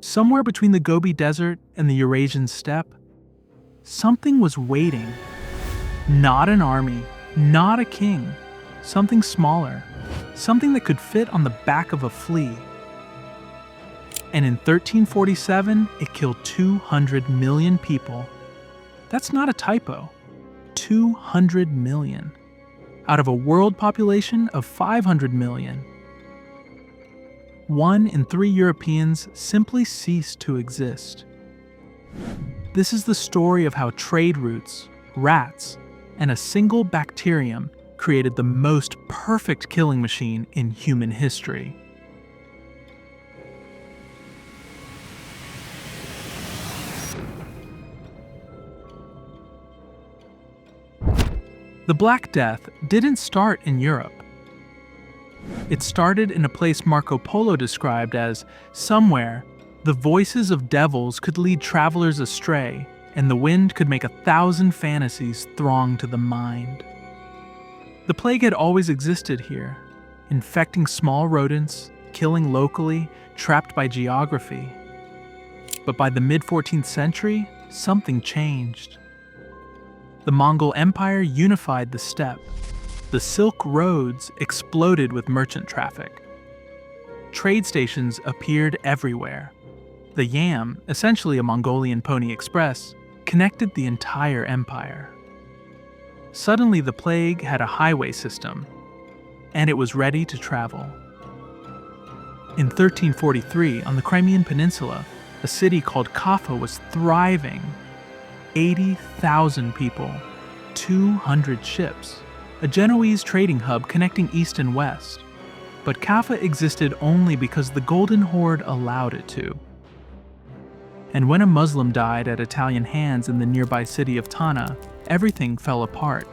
somewhere between the Gobi Desert and the Eurasian steppe, something was waiting. Not an army, not a king, something smaller, something that could fit on the back of a flea. And in 1347, it killed 200 million people. That's not a typo. 200 million. Out of a world population of 500 million. 1 in 3 Europeans simply ceased to exist. This is the story of how trade routes, rats, and a single bacterium created the most perfect killing machine in human history. The Black Death didn't start in Europe. It started in a place Marco Polo described as somewhere the voices of devils could lead travelers astray, and the wind could make 1,000 fantasies throng to the mind. The plague had always existed here, infecting small rodents, killing locally, trapped by geography. But by the mid-14th century, something changed. The Mongol Empire unified the steppe. The Silk Roads exploded with merchant traffic. Trade stations appeared everywhere. The Yam, essentially a Mongolian pony express, connected the entire empire. Suddenly the plague had a highway system, and it was ready to travel. In 1343, on the Crimean Peninsula, a city called Kaffa was thriving. 80,000 people, 200 ships, a Genoese trading hub connecting east and west. But Kaffa existed only because the Golden Horde allowed it to. And when a Muslim died at Italian hands in the nearby city of Tana, everything fell apart.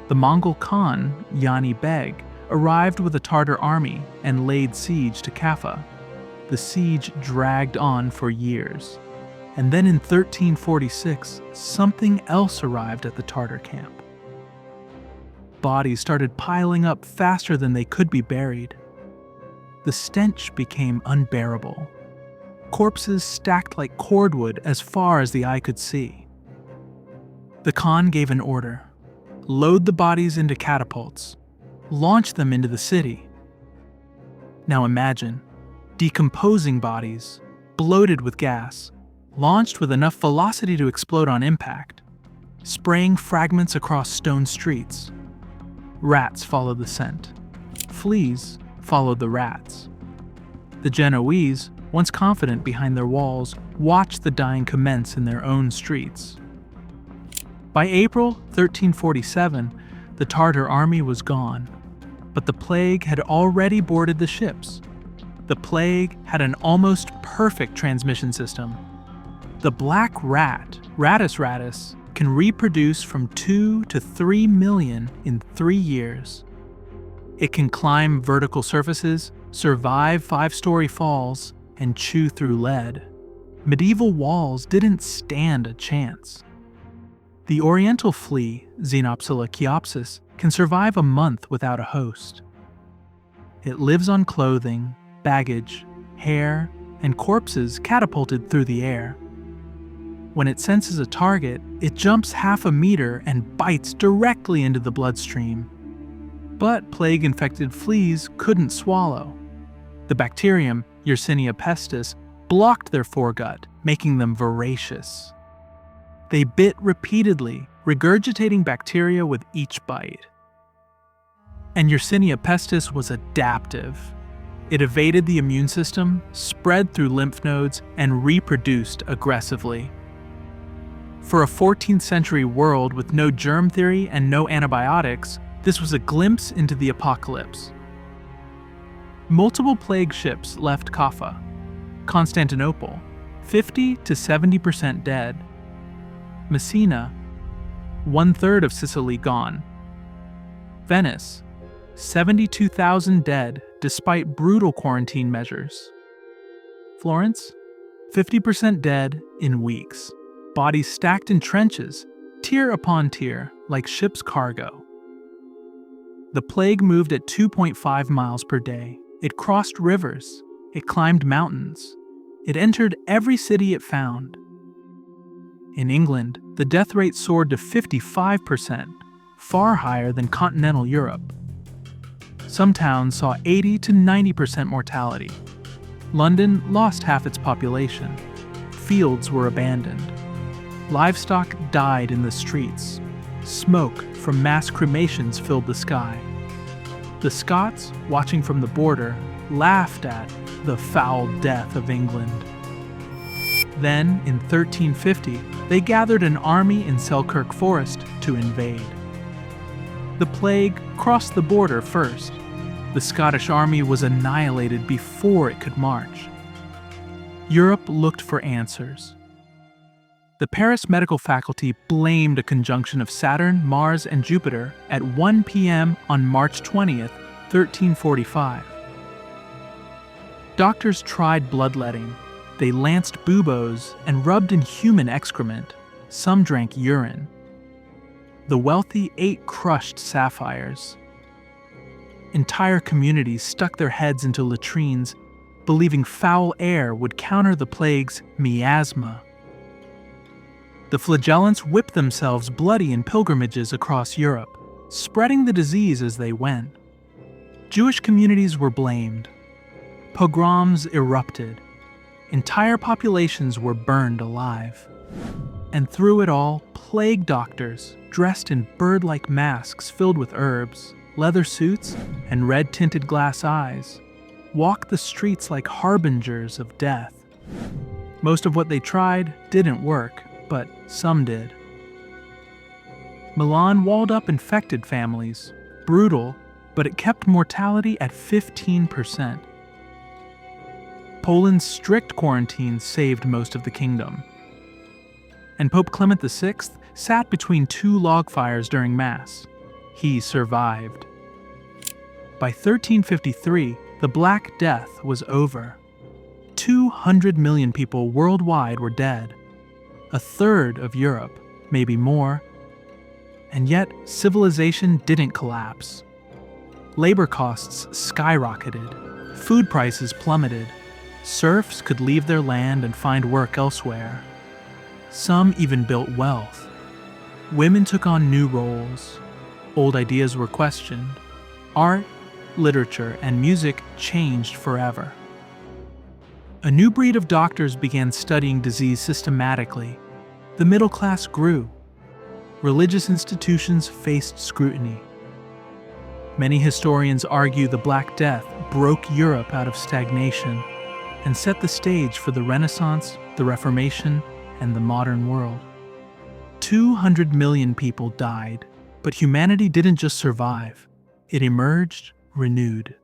The Mongol Khan, Yani Beg, arrived with a Tartar army and laid siege to Kaffa. The siege dragged on for years. And then in 1346, something else arrived at the Tartar camp. Bodies started piling up faster than they could be buried. The stench became unbearable. Corpses stacked like cordwood as far as the eye could see. The Khan gave an order: load the bodies into catapults, launch them into the city. Now imagine, decomposing bodies, bloated with gas, launched with enough velocity to explode on impact, spraying fragments across stone streets. Rats followed the scent. Fleas followed the rats. The Genoese, once confident behind their walls, watched the dying commence in their own streets. By April 1347, the Tartar army was gone, but the plague had already boarded the ships. The plague had an almost perfect transmission system. The black rat, Rattus rattus, can reproduce from 2 to 3 million in 3 years. It can climb vertical surfaces, survive 5-story falls, and chew through lead. Medieval walls didn't stand a chance. The oriental flea, Xenopsila chiopsis, can survive a month without a host. It lives on clothing, baggage, hair, and corpses catapulted through the air. When it senses a target, it jumps half a meter and bites directly into the bloodstream. But plague-infected fleas couldn't swallow. The bacterium, Yersinia pestis, blocked their foregut, making them voracious. They bit repeatedly, regurgitating bacteria with each bite. And Yersinia pestis was adaptive. It evaded the immune system, spread through lymph nodes, and reproduced aggressively. For a 14th century world with no germ theory and no antibiotics, this was a glimpse into the apocalypse. Multiple plague ships left Kaffa. Constantinople, 50 to 70% dead. Messina, 1/3 of Sicily gone. Venice, 72,000 dead despite brutal quarantine measures. Florence, 50% dead in weeks. Bodies stacked in trenches, tier upon tier, like ship's cargo. The plague moved at 2.5 miles per day. It crossed rivers. It climbed mountains. It entered every city it found. In England, the death rate soared to 55%, far higher than continental Europe. Some towns saw 80 to 90% mortality. London lost half its population. Fields were abandoned. Livestock died in the streets. Smoke from mass cremations filled the sky. The Scots, watching from the border, laughed at the foul death of England. Then, in 1350, they gathered an army in Selkirk Forest to invade. The plague crossed the border first. The Scottish army was annihilated before it could march. Europe looked for answers. The Paris medical faculty blamed a conjunction of Saturn, Mars, and Jupiter at 1 p.m. on March 20th, 1345. Doctors tried bloodletting. They lanced buboes and rubbed in human excrement. Some drank urine. The wealthy ate crushed sapphires. Entire communities stuck their heads into latrines, believing foul air would counter the plague's miasma. The flagellants whipped themselves bloody in pilgrimages across Europe, spreading the disease as they went. Jewish communities were blamed. Pogroms erupted. Entire populations were burned alive. And through it all, plague doctors, dressed in bird-like masks filled with herbs, leather suits, and red-tinted glass eyes, walked the streets like harbingers of death. Most of what they tried didn't work, but some did. Milan walled up infected families, brutal, but it kept mortality at 15%. Poland's strict quarantine saved most of the kingdom. And Pope Clement VI sat between two log fires during Mass. He survived. By 1353, the Black Death was over. 200 million people worldwide were dead. A third of Europe, maybe more. And yet, civilization didn't collapse. Labor costs skyrocketed. Food prices plummeted. Serfs could leave their land and find work elsewhere. Some even built wealth. Women took on new roles. Old ideas were questioned. Art, literature, and music changed forever. A new breed of doctors began studying disease systematically. The middle class grew. Religious institutions faced scrutiny. Many historians argue the Black Death broke Europe out of stagnation and set the stage for the Renaissance, the Reformation, and the modern world. 200 million people died, but humanity didn't just survive. It emerged renewed.